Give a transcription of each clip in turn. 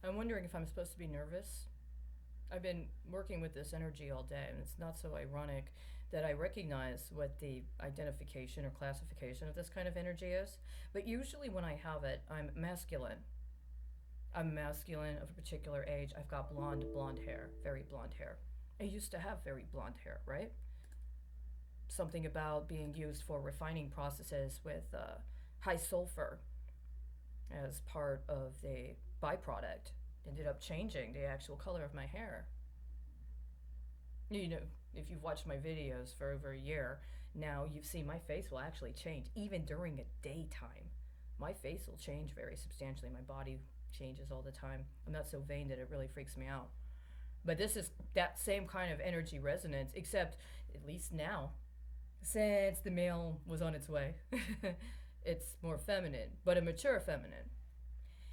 I'm wondering if I'm supposed to be nervous. I've been working with this energy all day, and it's not so ironic that I recognize what the identification or classification of this kind of energy is. But usually when I have it, I'm masculine. I'm masculine of a particular age. I've got blonde hair, very blonde hair. I used to have very blonde hair, right? Something about being used for refining processes with high sulfur as part of the byproduct ended up changing the actual color of my hair. You know, if you've watched my videos for over a year, now you've seen my face will actually change. Even during a daytime, my face will change very substantially. My body changes all the time. I'm not so vain that it really freaks me out. But this is that same kind of energy resonance, except at least now, since the male was on its way, it's more feminine, but a mature feminine.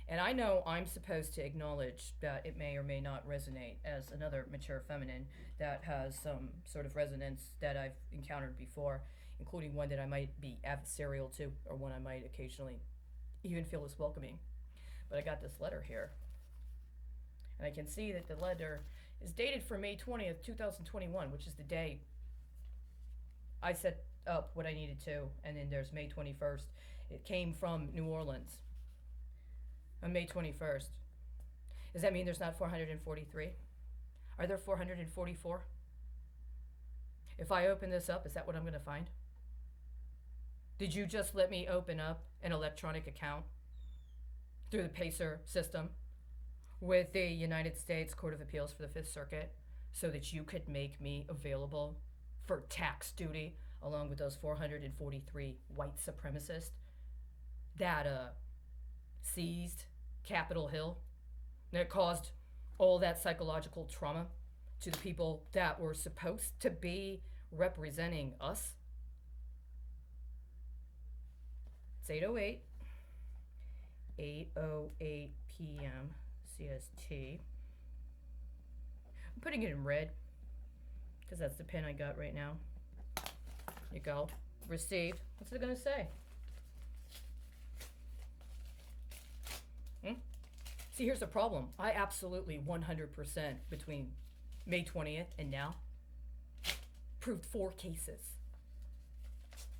And I know I'm supposed to acknowledge that it may or may not resonate as another mature feminine that has some sort of resonance that I've encountered before, including one that I might be adversarial to, or one I might occasionally even feel is welcoming. But I got this letter here, and I can see that the letter is dated for May 20th, 2021, which is the day I set up what I needed to, and then there's May 21st. It came from New Orleans on May 21st. Does that mean there's not 443? Are there 444? If I open this up, is that what I'm going to find? Did you just let me open up an electronic account through the PACER system with the United States Court of Appeals for the Fifth Circuit so that you could make me available for tax duty along with those 443 white supremacists that seized Capitol Hill, that caused all that psychological trauma to the people that were supposed to be representing us? It's 8:08. 8:08 p.m. CST. I'm putting it in red because that's the pen I got right now. Here you go. Received. What's it going to say? See, here's the problem. I absolutely 100% between May 20th and now proved 4 cases.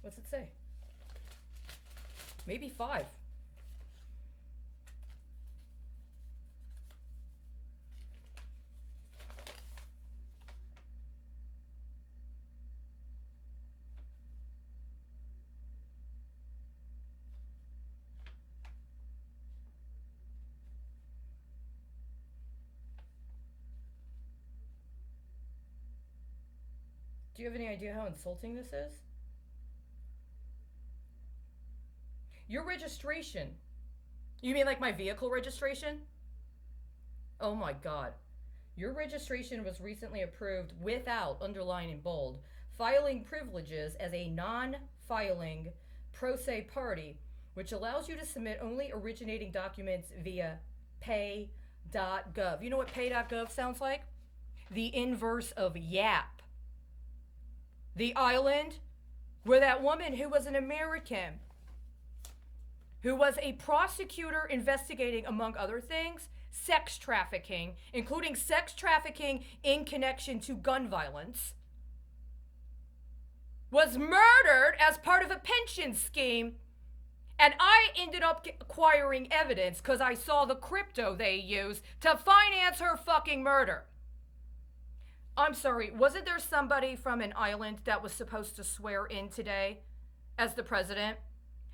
What's it say? Maybe 5. Do you have any idea how insulting this is? Your registration. You mean like my vehicle registration? Oh my God. Your registration was recently approved without, underline in bold, filing privileges as a non-filing pro se party, which allows you to submit only originating documents via pay.gov. You know what pay.gov sounds like? The inverse of YAP. The island where that woman who was an American, who was a prosecutor investigating, among other things, sex trafficking, including sex trafficking in connection to gun violence, was murdered as part of a pension scheme. And I ended up acquiring evidence because I saw the crypto they used to finance her fucking murder. I'm sorry, wasn't there somebody from an island that was supposed to swear in today as the president?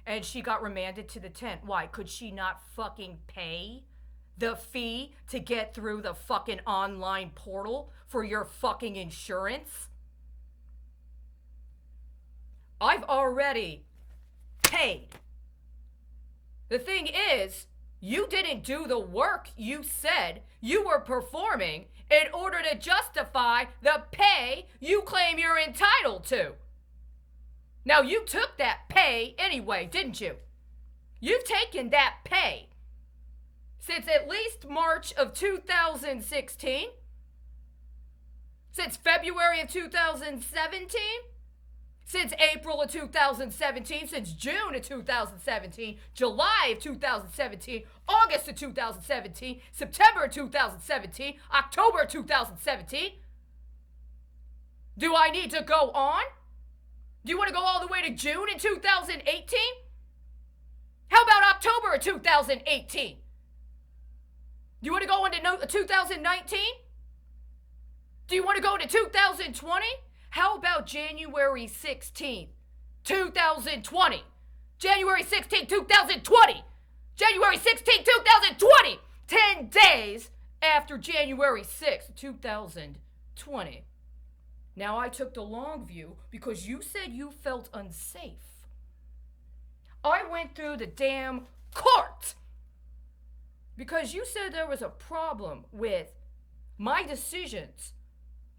And she got remanded to the tent. Why? Could she not fucking pay the fee to get through the fucking online portal for your fucking insurance? I've already paid. The thing is, you didn't do the work you said you were performing in order to justify the pay you claim you're entitled to. Now, you took that pay anyway, didn't you? You've taken that pay since at least March of 2016, since February of 2017. Since April of 2017, since June of 2017, July of 2017, August of 2017, September of 2017, October of 2017. Do I need to go on? Do you want to go all the way to June in 2018? How about October of 2018? Do you want to go into 2019? Do you want to go into 2020? How about January 16th, 2020? January 16th, 2020! January 16th, 2020! 10 days after January 6th, 2020. Now, I took the long view because you said you felt unsafe. I went through the damn court because you said there was a problem with my decisions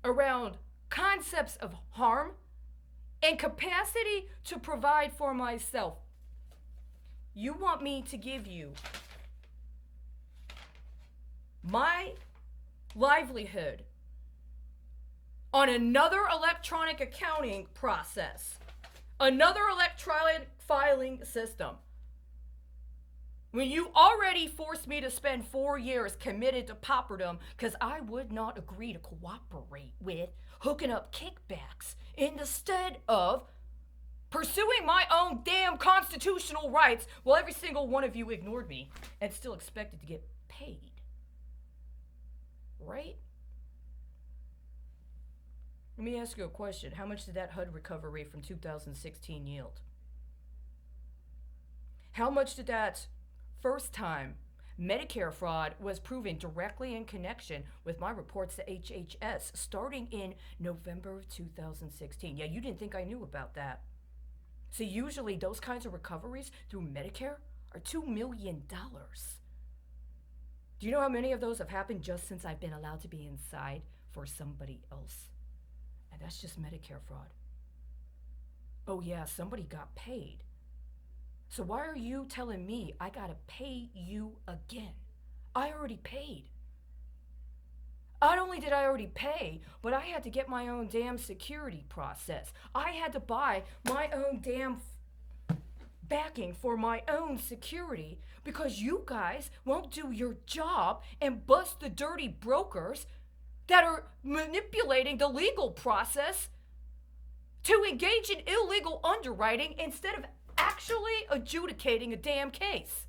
around concepts of harm and capacity to provide for myself. You want me to give you my livelihood on another electronic accounting process, another electronic filing system, when you already forced me to spend 4 years committed to pauperdom because I would not agree to cooperate with hooking up kickbacks instead of pursuing my own damn constitutional rights while every single one of you ignored me and still expected to get paid. Right? Let me ask you a question. How much did that HUD recovery from 2016 yield? How much did that first time Medicare fraud was proven directly in connection with my reports to HHS starting in November of 2016? Yeah, you didn't think I knew about that. So usually those kinds of recoveries through Medicare are $2 million. Do you know how many of those have happened just since I've been allowed to be inside for somebody else? And that's just Medicare fraud. Oh yeah, somebody got paid. So why are you telling me I gotta pay you again? I already paid. Not only did I already pay, but I had to get my own damn security process. I had to buy my own damn backing for my own security because you guys won't do your job and bust the dirty brokers that are manipulating the legal process to engage in illegal underwriting instead of actually adjudicating a damn case.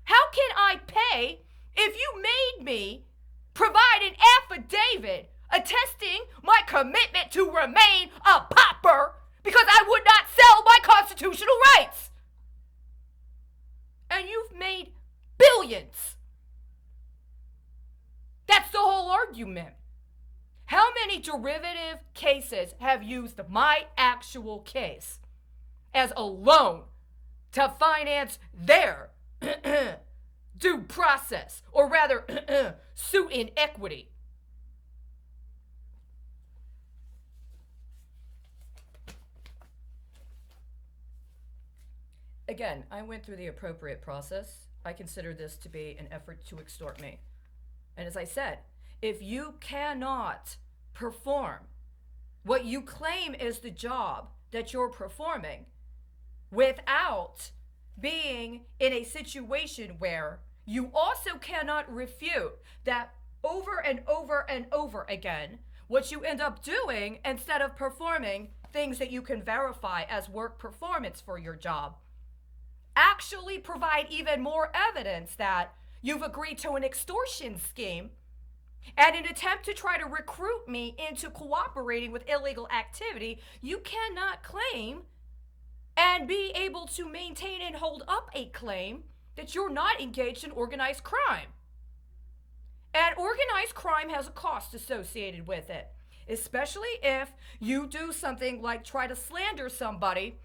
How can I pay if you made me provide an affidavit attesting my commitment to remain a pauper because I would not sell my constitutional rights? And you've made billions. That's the whole argument. How many derivative cases have used my actual case as a loan to finance their due process, or rather, suit in equity? Again, I went through the appropriate process. I consider this to be an effort to extort me. And as I said, if you cannot perform what you claim is the job that you're performing without being in a situation where you also cannot refute that over and over and over again, what you end up doing instead of performing things that you can verify as work performance for your job, actually provide even more evidence that you've agreed to an extortion scheme and an attempt to try to recruit me into cooperating with illegal activity, you cannot claim and be able to maintain and hold up a claim that you're not engaged in organized crime. And organized crime has a cost associated with it, especially if you do something like try to slander somebody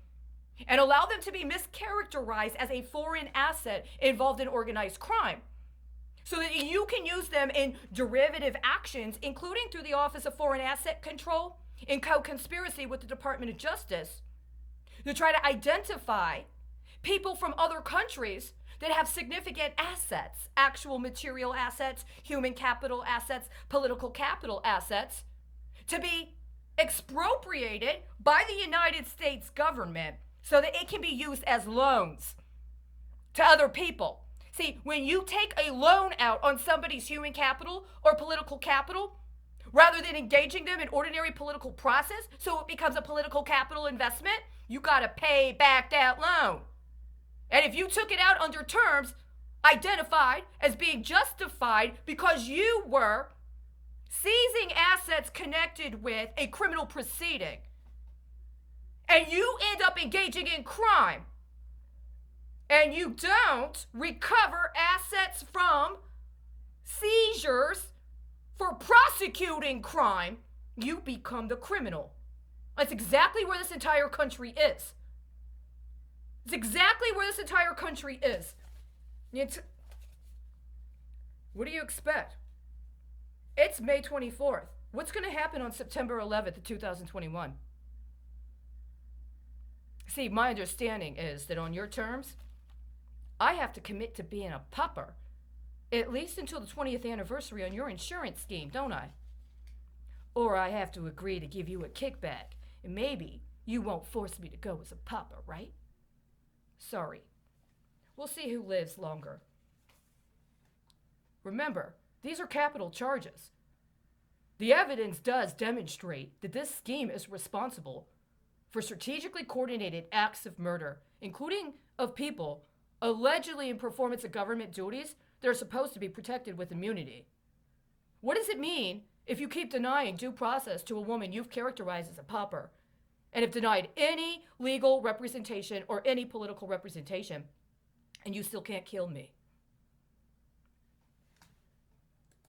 and allow them to be mischaracterized as a foreign asset involved in organized crime, so that you can use them in derivative actions, including through the Office of Foreign Asset Control, in co-conspiracy with the Department of Justice, to try to identify people from other countries that have significant assets, actual material assets, human capital assets, political capital assets, to be expropriated by the United States government so that it can be used as loans to other people. See, when you take a loan out on somebody's human capital or political capital, rather than engaging them in ordinary political process so it becomes a political capital investment, you got to pay back that loan. And if you took it out under terms identified as being justified because you were seizing assets connected with a criminal proceeding, and you end up engaging in crime, and you don't recover assets from seizures for prosecuting crime, you become the criminal. That's exactly where this entire country is. It's exactly where this entire country is. What do you expect? It's May 24th. What's going to happen on September 11th of 2021? See, my understanding is that on your terms, I have to commit to being a pupper at least until the 20th anniversary on your insurance scheme, don't I? Or I have to agree to give you a kickback, and maybe you won't force me to go as a pupper, right? Sorry. We'll see who lives longer. Remember, these are capital charges. The evidence does demonstrate that this scheme is responsible for strategically coordinated acts of murder, including of people allegedly in performance of government duties that are supposed to be protected with immunity. What does it mean if you keep denying due process to a woman you've characterized as a pauper and have denied any legal representation or any political representation, and you still can't kill me?